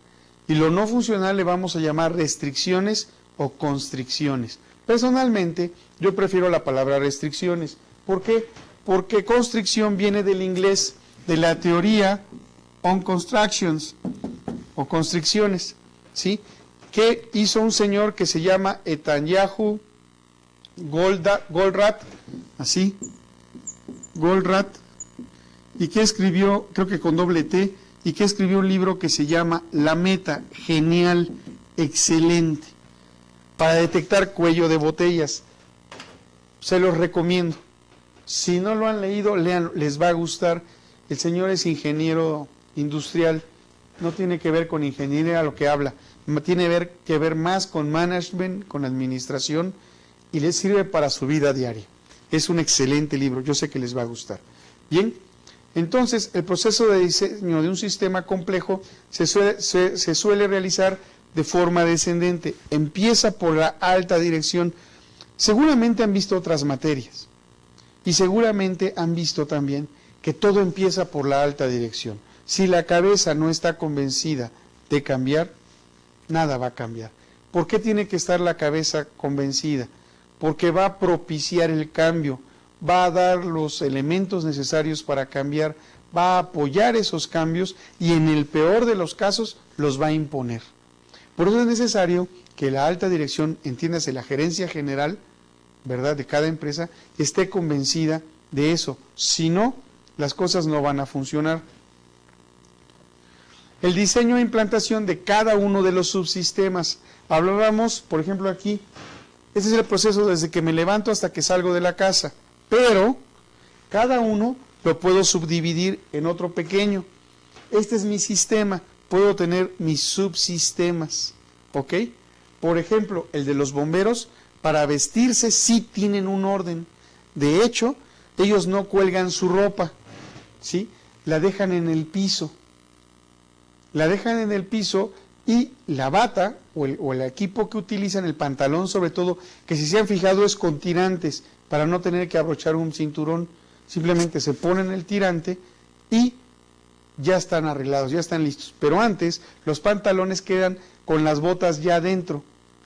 y lo no funcional le vamos a llamar restricciones o constricciones. Personalmente yo prefiero la palabra restricciones. ¿Por qué? Porque constricción viene del inglés, de la teoría on constructions o constricciones, ¿sí? Que hizo un señor que se llama Netanyahu Goldratt, así, Goldratt, y que escribió, creo que con doble T, y que escribió un libro que se llama La Meta, genial, excelente, para detectar cuello de botellas. Se los recomiendo. Si no lo han leído, léanlo, les va a gustar. El señor es ingeniero industrial, no tiene que ver con ingeniería lo que habla, tiene que ver más con management, con administración, y les sirve para su vida diaria. Es un excelente libro, yo sé que les va a gustar. Bien, entonces el proceso de diseño de un sistema complejo se suele realizar de forma descendente. Empieza por la alta dirección. Seguramente han visto otras materias, y seguramente han visto también que todo empieza por la alta dirección. Si la cabeza no está convencida de cambiar, nada va a cambiar. ¿Por qué tiene que estar la cabeza convencida? Porque va a propiciar el cambio, va a dar los elementos necesarios para cambiar, va a apoyar esos cambios y en el peor de los casos los va a imponer. Por eso es necesario que la alta dirección, entiéndase la gerencia general, ¿verdad?, de cada empresa, esté convencida de eso. Si no, las cosas no van a funcionar. El diseño e implantación de cada uno de los subsistemas. Hablábamos, por ejemplo, aquí, ese es el proceso desde que me levanto hasta que salgo de la casa, pero cada uno lo puedo subdividir en otro pequeño. Este es mi sistema, puedo tener mis subsistemas, ¿ok? Por ejemplo, el de los bomberos, para vestirse sí tienen un orden. De hecho, ellos no cuelgan su ropa, ¿sí? La dejan en el piso. La dejan en el piso y la bata o el equipo que utilizan, el pantalón sobre todo, que si se han fijado es con tirantes, para no tener que abrochar un cinturón, simplemente se ponen el tirante y ya están arreglados, ya están listos. Pero antes los pantalones quedan con las botas ya adentro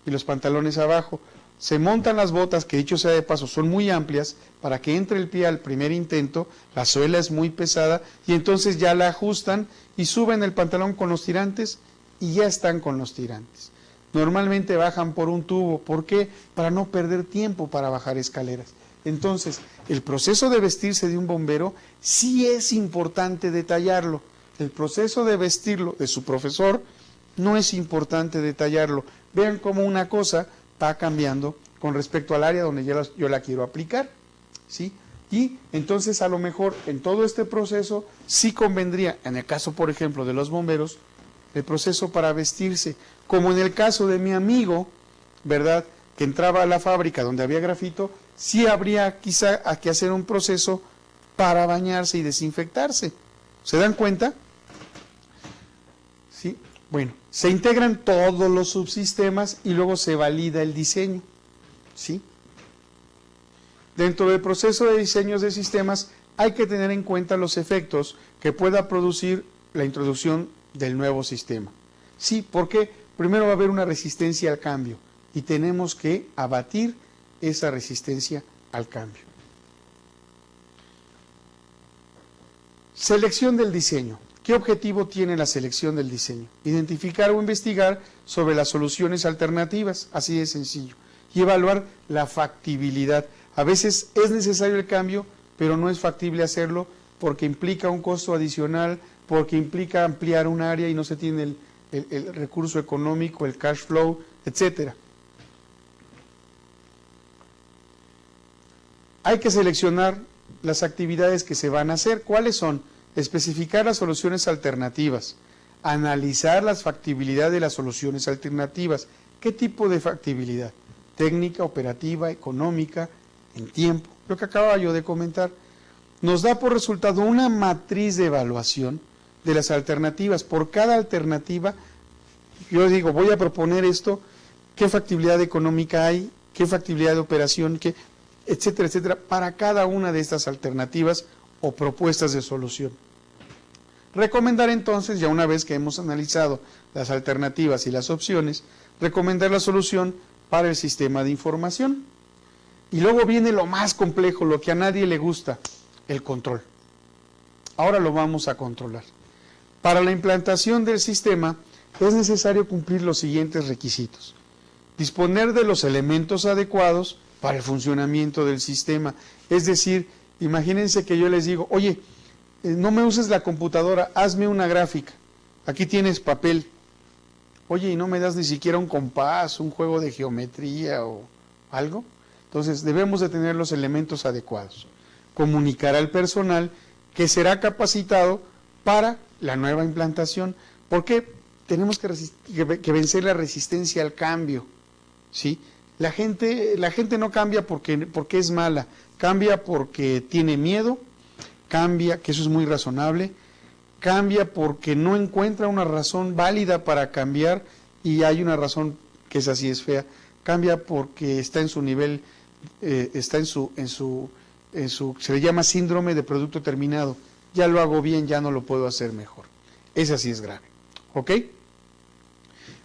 y los pantalones abajo. Se montan las botas, que dicho sea de paso son muy amplias, para que entre el pie al primer intento, la suela es muy pesada y entonces ya la ajustan y suben el pantalón con los tirantes y ya están con los tirantes. Normalmente bajan por un tubo, ¿por qué? Para no perder tiempo para bajar escaleras. Entonces, el proceso de vestirse de un bombero sí es importante detallarlo. El proceso de vestirlo de su profesor no es importante detallarlo. Vean cómo una cosa va cambiando con respecto al área donde yo la quiero aplicar, ¿sí? Y entonces a lo mejor en todo este proceso sí convendría, en el caso por ejemplo de los bomberos, el proceso para vestirse, como en el caso de mi amigo, ¿verdad?, que entraba a la fábrica donde había grafito, sí habría quizá que hacer un proceso para bañarse y desinfectarse. ¿Se dan cuenta? ¿Sí? Bueno, se integran todos los subsistemas y luego se valida el diseño, ¿sí? Dentro del proceso de diseños de sistemas hay que tener en cuenta los efectos que pueda producir la introducción del nuevo sistema. Sí, porque primero va a haber una resistencia al cambio y tenemos que abatir esa resistencia al cambio. Selección del diseño. ¿Qué objetivo tiene la selección del diseño? Identificar o investigar sobre las soluciones alternativas, así de sencillo, y evaluar la factibilidad. A veces es necesario el cambio, pero no es factible hacerlo porque implica un costo adicional, porque implica ampliar un área y no se tiene el recurso económico, el cash flow, etcétera. Hay que seleccionar las actividades que se van a hacer. ¿Cuáles son? Especificar las soluciones alternativas, analizar la factibilidad de las soluciones alternativas. ¿Qué tipo de factibilidad? Técnica, operativa, económica, en tiempo. Lo que acababa yo de comentar. Nos da por resultado una matriz de evaluación de las alternativas. Por cada alternativa, yo digo, voy a proponer esto, ¿qué factibilidad económica hay? ¿Qué factibilidad de operación? ¿Qué? Etcétera, etcétera, para cada una de estas alternativas o propuestas de solución. Recomendar entonces, ya una vez que hemos analizado las alternativas y las opciones, recomendar la solución para el sistema de información. Y luego viene lo más complejo, lo que a nadie le gusta, el control. Ahora lo vamos a controlar. Para la implantación del sistema es necesario cumplir los siguientes requisitos. Disponer de los elementos adecuados para el funcionamiento del sistema. Es decir, imagínense que yo les digo, oye, no me uses la computadora, hazme una gráfica. Aquí tienes papel. Oye, ¿y no me das ni siquiera un compás, un juego de geometría o algo? Entonces, debemos de tener los elementos adecuados. Comunicar al personal que será capacitado para la nueva implantación. Porque tenemos que vencer la resistencia al cambio, ¿sí? La gente no cambia porque es mala, cambia porque tiene miedo, cambia, que eso es muy razonable, cambia porque no encuentra una razón válida para cambiar y hay una razón que esa sí es fea, cambia porque está en su nivel, está en su, se le llama síndrome de producto terminado, ya lo hago bien, ya no lo puedo hacer mejor, esa sí es grave, ¿ok?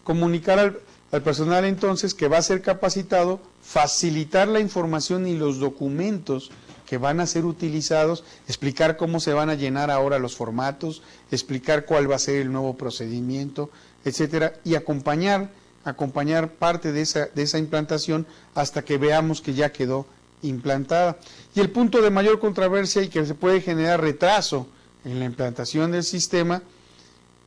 Comunicar al personal entonces que va a ser capacitado, facilitar la información y los documentos que van a ser utilizados, explicar cómo se van a llenar ahora los formatos, explicar cuál va a ser el nuevo procedimiento, etcétera, y acompañar parte de esa implantación hasta que veamos que ya quedó implantada. Y el punto de mayor controversia y que se puede generar retraso en la implantación del sistema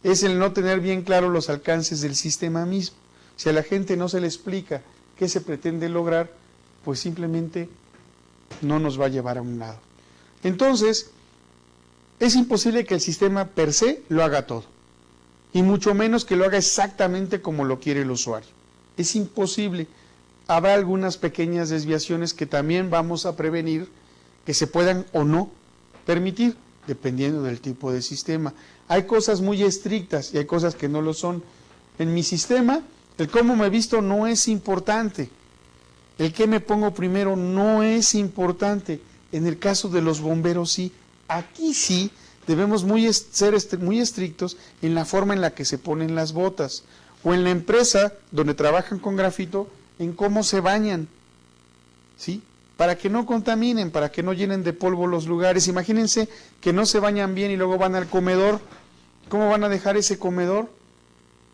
es el no tener bien claro los alcances del sistema mismo. Si a la gente no se le explica qué se pretende lograr, pues simplemente no nos va a llevar a un lado. Entonces, es imposible que el sistema per se lo haga todo, y mucho menos que lo haga exactamente como lo quiere el usuario. Es imposible. Habrá algunas pequeñas desviaciones que también vamos a prevenir que se puedan o no permitir, dependiendo del tipo de sistema. Hay cosas muy estrictas y hay cosas que no lo son. En mi sistema, el cómo me visto no es importante. El qué me pongo primero no es importante. En el caso de los bomberos sí. Aquí sí debemos ser muy estrictos en la forma en la que se ponen las botas. O en la empresa donde trabajan con grafito, en cómo se bañan, ¿sí? Para que no contaminen, para que no llenen de polvo los lugares. Imagínense que no se bañan bien y luego van al comedor. ¿Cómo van a dejar ese comedor?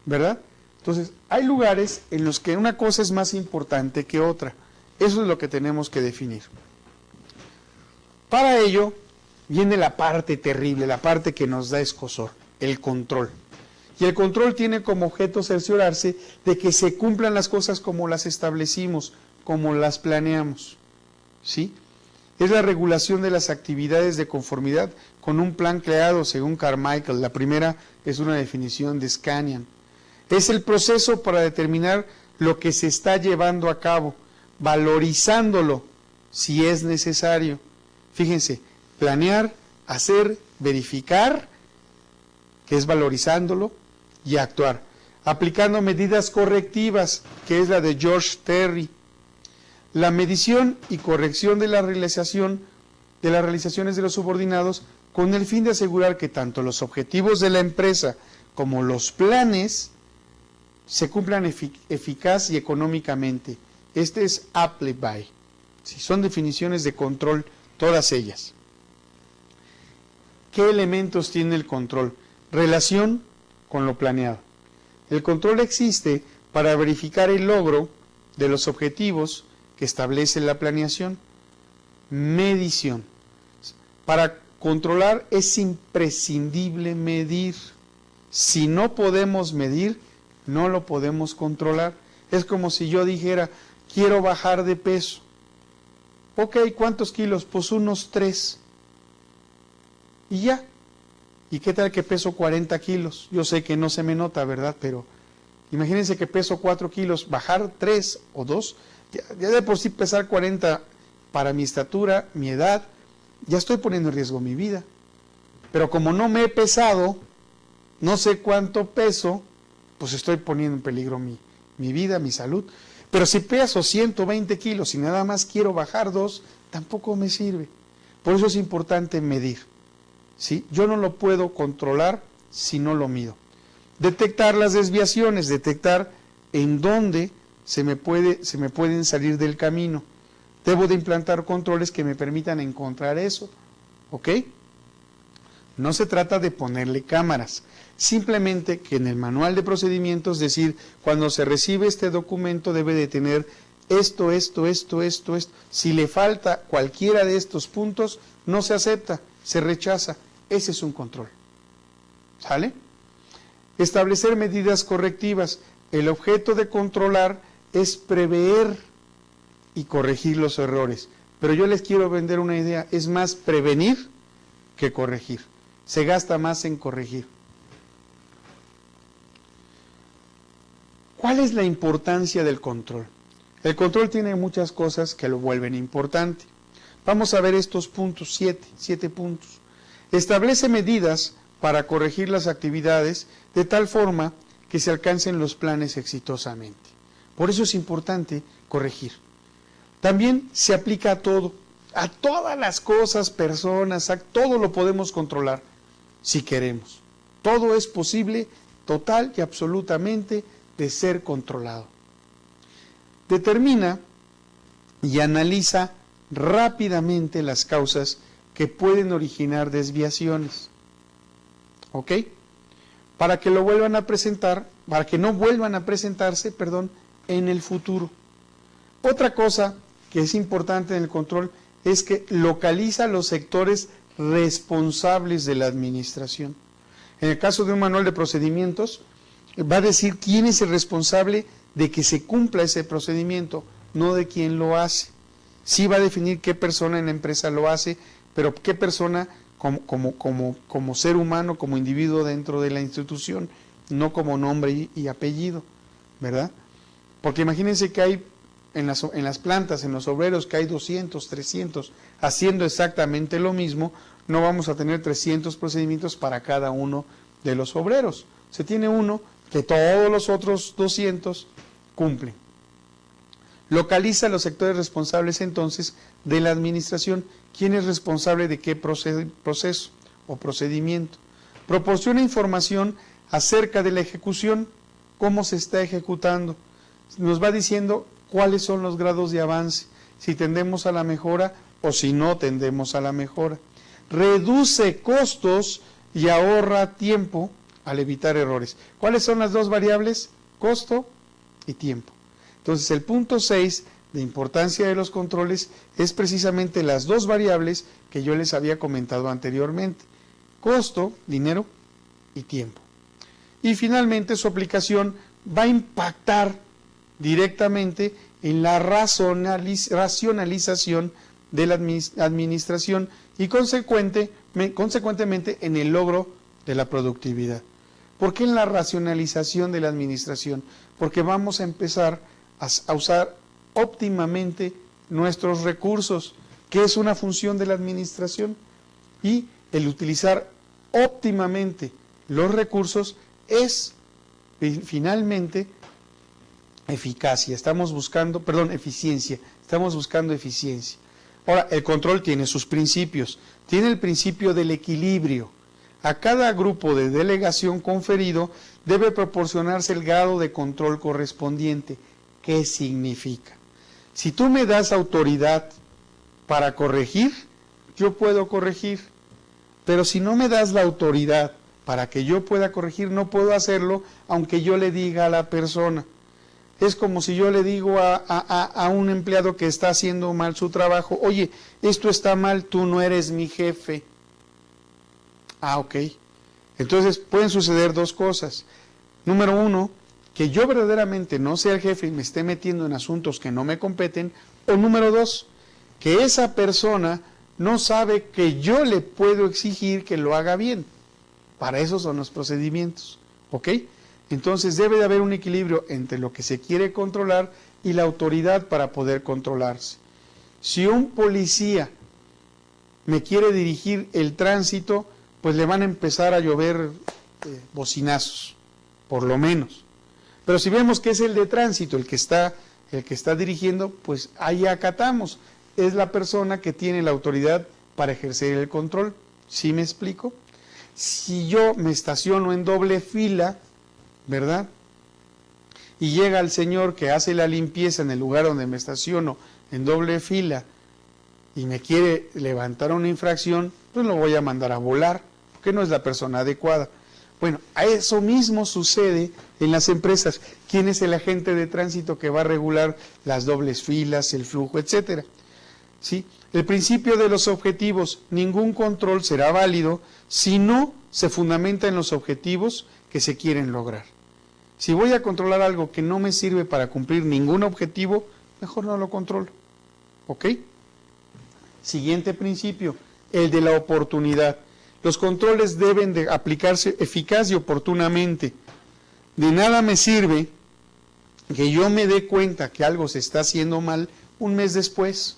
¿Verdad? Entonces, hay lugares en los que una cosa es más importante que otra. Eso es lo que tenemos que definir. Para ello, viene la parte terrible, la parte que nos da escozor, el control. Y el control tiene como objeto cerciorarse de que se cumplan las cosas como las establecimos, como las planeamos, ¿sí? Es la regulación de las actividades de conformidad con un plan creado según Carmichael. La primera es una definición de Scanian. Es el proceso para determinar lo que se está llevando a cabo, valorizándolo si es necesario. Fíjense, planear, hacer, verificar, que es valorizándolo, y actuar, aplicando medidas correctivas, que es la de George Terry. La medición y corrección de la realización de las realizaciones de los subordinados con el fin de asegurar que tanto los objetivos de la empresa como los planes se cumplan eficaz y económicamente. Este es Appleby. Si son definiciones de control, todas ellas. ¿Qué elementos tiene el control? Relación con lo planeado. El control existe para verificar el logro de los objetivos que establece la planeación. Medición. Para controlar es imprescindible medir. Si no podemos medir, no lo podemos controlar. Es como si yo dijera, quiero bajar de peso. Ok, ¿cuántos kilos? Pues unos 3. Y ya. ¿Y qué tal que peso 40 kilos? Yo sé que no se me nota, ¿verdad? Pero imagínense que peso 4 kilos, bajar 3 o 2, ya de por sí pesar 40 para mi estatura, mi edad, ya estoy poniendo en riesgo mi vida. Pero como no me he pesado, no sé cuánto peso, pues estoy poniendo en peligro mi vida, mi salud. Pero si peso 120 kilos y nada más quiero bajar 2, tampoco me sirve. Por eso es importante medir. ¿Sí? Yo no lo puedo controlar si no lo mido. Detectar las desviaciones, detectar en dónde se me pueden salir del camino. Debo de implantar controles que me permitan encontrar eso. ¿Ok? No se trata de ponerle cámaras, simplemente que en el manual de procedimientos decir, cuando se recibe este documento debe de tener esto. Si le falta cualquiera de estos puntos, no se acepta, se rechaza. Ese es un control. ¿Sale? Establecer medidas correctivas. El objeto de controlar es prever y corregir los errores. Pero yo les quiero vender una idea. Es más prevenir que corregir. Se gasta más en corregir. ¿Cuál es la importancia del control? El control tiene muchas cosas que lo vuelven importante. Vamos a ver estos puntos, 7 puntos. Establece medidas para corregir las actividades de tal forma que se alcancen los planes exitosamente. Por eso es importante corregir. También se aplica a todo, a todas las cosas, personas, a todo lo podemos controlar si queremos. Todo es posible, total y absolutamente, de ser controlado. Determina y analiza rápidamente las causas que pueden originar desviaciones. ¿Ok? Para que lo vuelvan a presentar, para que no vuelvan a presentarse, en el futuro. Otra cosa que es importante en el control es que localiza los sectores responsables de la administración. En el caso de un manual de procedimientos, va a decir quién es el responsable de que se cumpla ese procedimiento, no de quién lo hace. Sí va a definir qué persona en la empresa lo hace, pero qué persona como ser humano, como individuo dentro de la institución, no como nombre y apellido, ¿verdad? Porque imagínense que hay en las plantas, en los obreros, que hay 200, 300 haciendo exactamente lo mismo, no vamos a tener 300 procedimientos para cada uno de los obreros. Se tiene uno que todos los otros 200 cumplen. Localiza los sectores responsables entonces de la administración. ¿Quién es responsable de qué proceso o procedimiento? Proporciona información acerca de la ejecución, cómo se está ejecutando. Nos va diciendo cuáles son los grados de avance, si tendemos a la mejora o si no tendemos a la mejora. Reduce costos y ahorra tiempo al evitar errores. ¿Cuáles son las dos variables? Costo y tiempo. Entonces, el punto 6 de importancia de los controles es precisamente las dos variables que yo les había comentado anteriormente. Costo, dinero y tiempo. Y finalmente, su aplicación va a impactar directamente en la racionalización de la administración y consecuentemente en el logro de la productividad. ¿Por qué en la racionalización de la administración? Porque vamos a empezar a usar óptimamente nuestros recursos, que es una función de la administración, y el utilizar óptimamente los recursos es finalmente eficiencia. Estamos buscando eficiencia. Ahora, el control tiene sus principios. Tiene el principio del equilibrio. A cada grupo de delegación conferido debe proporcionarse el grado de control correspondiente. ¿Qué significa? Si tú me das autoridad para corregir, yo puedo corregir. Pero si no me das la autoridad para que yo pueda corregir, no puedo hacerlo aunque yo le diga a la persona. Es como si yo le digo a un empleado que está haciendo mal su trabajo: oye, esto está mal, tú no eres mi jefe. Ok. Entonces pueden suceder dos cosas. Número uno, que yo verdaderamente no sea el jefe y me esté metiendo en asuntos que no me competen. O número dos, que esa persona no sabe que yo le puedo exigir que lo haga bien. Para eso son los procedimientos. ¿Ok? Entonces debe de haber un equilibrio entre lo que se quiere controlar y la autoridad para poder controlarse. Si un policía me quiere dirigir el tránsito, pues le van a empezar a llover bocinazos, por lo menos. Pero si vemos que es el de tránsito el que está dirigiendo, pues ahí acatamos. Es la persona que tiene la autoridad para ejercer el control. ¿Sí me explico? Si yo me estaciono en doble fila, ¿verdad? Y llega el señor que hace la limpieza en el lugar donde me estaciono en doble fila y me quiere levantar una infracción, pues lo voy a mandar a volar, porque no es la persona adecuada. Bueno, a eso mismo sucede en las empresas. ¿Quién es el agente de tránsito que va a regular las dobles filas, el flujo, etcétera? ¿Sí? El principio de los objetivos: ningún control será válido si no se fundamenta en los objetivos que se quieren lograr. Si voy a controlar algo que no me sirve para cumplir ningún objetivo, mejor no lo controlo. ¿Ok? Siguiente principio, el de la oportunidad. Los controles deben de aplicarse eficaz y oportunamente. De nada me sirve que yo me dé cuenta que algo se está haciendo mal un mes después,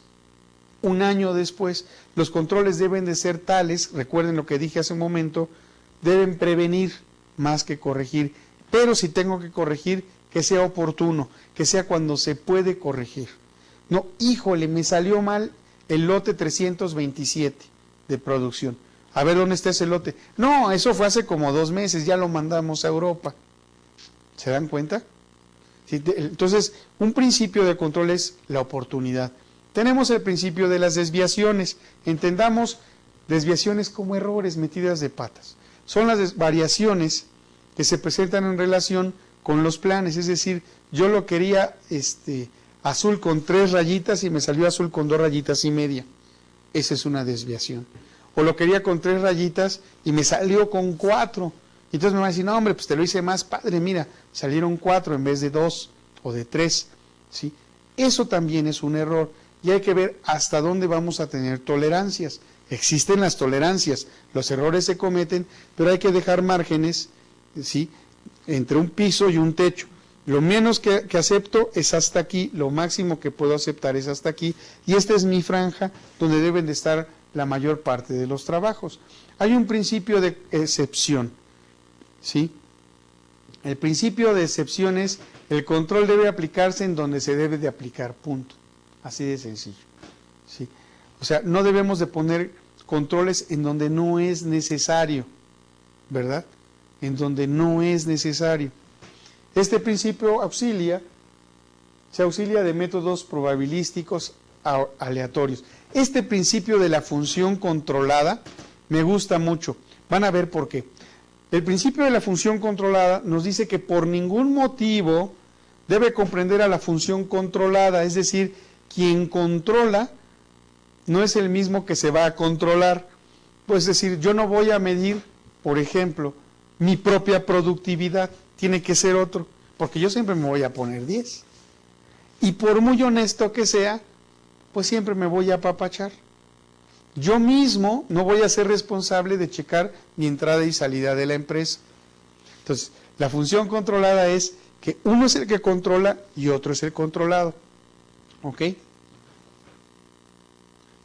un año después. Los controles deben de ser tales, recuerden lo que dije hace un momento, deben prevenir más que corregir. Pero si tengo que corregir, que sea oportuno, que sea cuando se puede corregir. No, híjole, me salió mal el lote 327 de producción. A ver, ¿dónde está ese lote? No, eso fue hace como 2 meses, ya lo mandamos a Europa. ¿Se dan cuenta? ¿Sí? Entonces, un principio de control es la oportunidad. Tenemos el principio de las desviaciones. Entendamos desviaciones como errores, metidas de patas. Son las variaciones que se presentan en relación con los planes, es decir, yo lo quería azul con 3 rayitas y me salió azul con 2 rayitas y media. Esa es una desviación. O lo quería con 3 rayitas y me salió con 4. Entonces me van a decir, no hombre, pues te lo hice más padre, mira, salieron 4 en vez de 2 o de 3, ¿sí? Eso también es un error y hay que ver hasta dónde vamos a tener tolerancias. Existen las tolerancias, los errores se cometen, pero hay que dejar márgenes, ¿sí?, entre un piso y un techo. Lo menos que acepto es hasta aquí, lo máximo que puedo aceptar es hasta aquí, y esta es mi franja donde deben de estar la mayor parte de los trabajos. Hay un principio de excepción, ¿sí? El principio de excepción es, el control debe aplicarse en donde se debe de aplicar, punto. Así de sencillo, ¿sí? O sea, no debemos de poner controles en donde no es necesario, ¿verdad? En donde no es necesario. Este principio se auxilia de métodos probabilísticos aleatorios. Este principio de la función controlada me gusta mucho. Van a ver por qué. El principio de la función controlada nos dice que por ningún motivo debe comprender a la función controlada, es decir, quien controla no es el mismo que se va a controlar. Pues decir, yo no voy a medir, por ejemplo, mi propia productividad, tiene que ser otro, porque yo siempre me voy a poner 10. Y por muy honesto que sea, pues siempre me voy a apapachar. Yo mismo no voy a ser responsable de checar mi entrada y salida de la empresa. Entonces, la función controlada es que uno es el que controla y otro es el controlado. ¿Ok?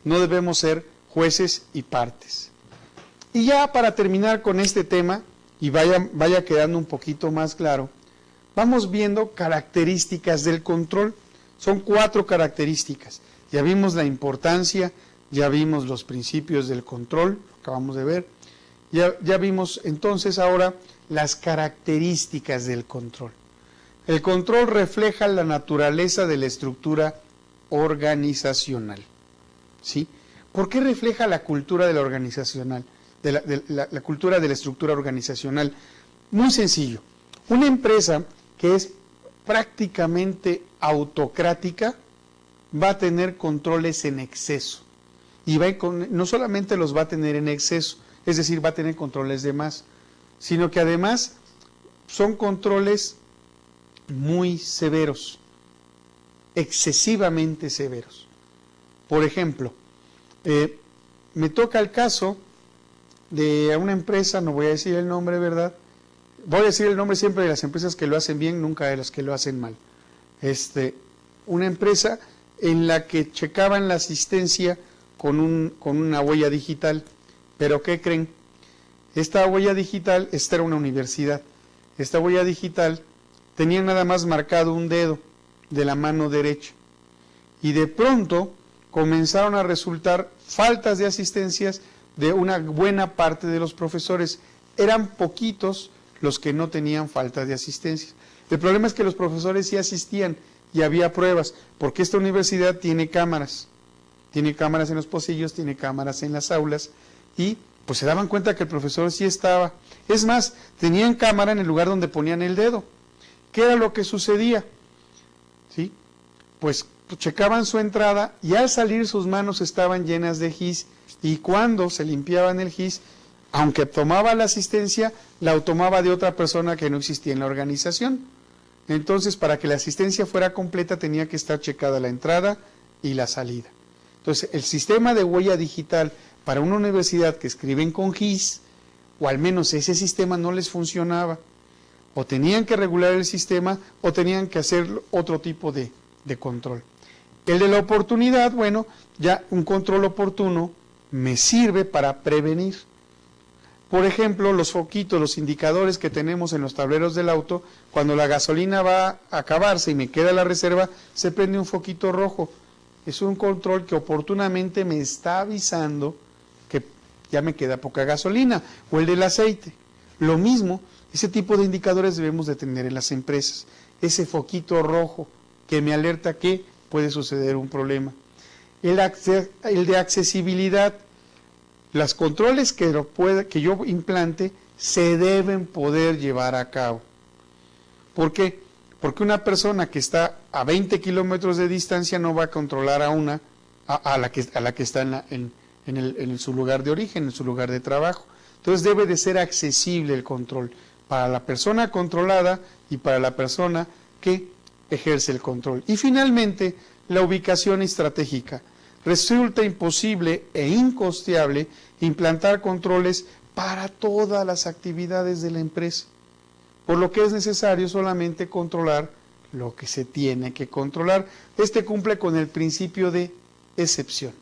No debemos ser jueces y partes. Y ya para terminar con este tema, y vaya quedando un poquito más claro, vamos viendo características del control. Son 4 características. Ya vimos la importancia, ya vimos los principios del control, acabamos de ver. Ya vimos entonces ahora las características del control. El control refleja la naturaleza de la estructura organizacional. ¿Sí? ¿Por qué refleja la cultura de la organizacional? La cultura de la estructura organizacional. Muy sencillo. Una empresa que es prácticamente autocrática va a tener controles en exceso. Y no solamente los va a tener en exceso, es decir, va a tener controles de más, sino que además son controles muy severos, excesivamente severos. Por ejemplo, me toca el caso de una empresa, no voy a decir el nombre, ¿verdad? Voy a decir el nombre siempre de las empresas que lo hacen bien, nunca de las que lo hacen mal. Una empresa en la que checaban la asistencia con una huella digital, pero ¿qué creen? Esta huella digital, esta era una universidad, esta huella digital tenía nada más marcado un dedo de la mano derecha, y de pronto comenzaron a resultar faltas de asistencias de una buena parte de los profesores. Eran poquitos los que no tenían falta de asistencia. El problema es que los profesores sí asistían y había pruebas, porque esta universidad tiene cámaras en los pasillos, tiene cámaras en las aulas, y pues se daban cuenta que el profesor sí estaba. Es más, tenían cámara en el lugar donde ponían el dedo. ¿Qué era lo que sucedía? ¿Sí? Pues checaban su entrada y al salir sus manos estaban llenas de gis, y cuando se limpiaban el gis, aunque tomaba la asistencia, la tomaba de otra persona que no existía en la organización. Entonces, para que la asistencia fuera completa, tenía que estar checada la entrada y la salida. Entonces, el sistema de huella digital para una universidad que escriben con gis, o al menos ese sistema no les funcionaba. O tenían que regular el sistema, o tenían que hacer otro tipo de control. El de la oportunidad, bueno, ya un control oportuno me sirve para prevenir. Por ejemplo, los foquitos, los indicadores que tenemos en los tableros del auto, cuando la gasolina va a acabarse y me queda la reserva, se prende un foquito rojo. Es un control que oportunamente me está avisando que ya me queda poca gasolina, o el del aceite. Lo mismo, ese tipo de indicadores debemos de tener en las empresas. Ese foquito rojo que me alerta que puede suceder un problema. El de accesibilidad. Los controles que yo implante se deben poder llevar a cabo. ¿Por qué? Porque una persona que está a 20 kilómetros de distancia no va a controlar a la que está en su lugar de origen, en su lugar de trabajo. Entonces debe de ser accesible el control para la persona controlada y para la persona que ejerce el control. Y finalmente, la ubicación estratégica. Resulta imposible e incosteable implantar controles para todas las actividades de la empresa, por lo que es necesario solamente controlar lo que se tiene que controlar. Este cumple con el principio de excepción.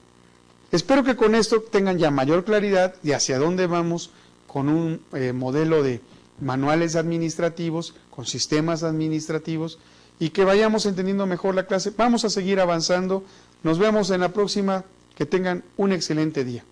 Espero que con esto tengan ya mayor claridad de hacia dónde vamos con un modelo de manuales administrativos, con sistemas administrativos, y que vayamos entendiendo mejor la clase. Vamos a seguir avanzando. Nos vemos en la próxima. Que tengan un excelente día.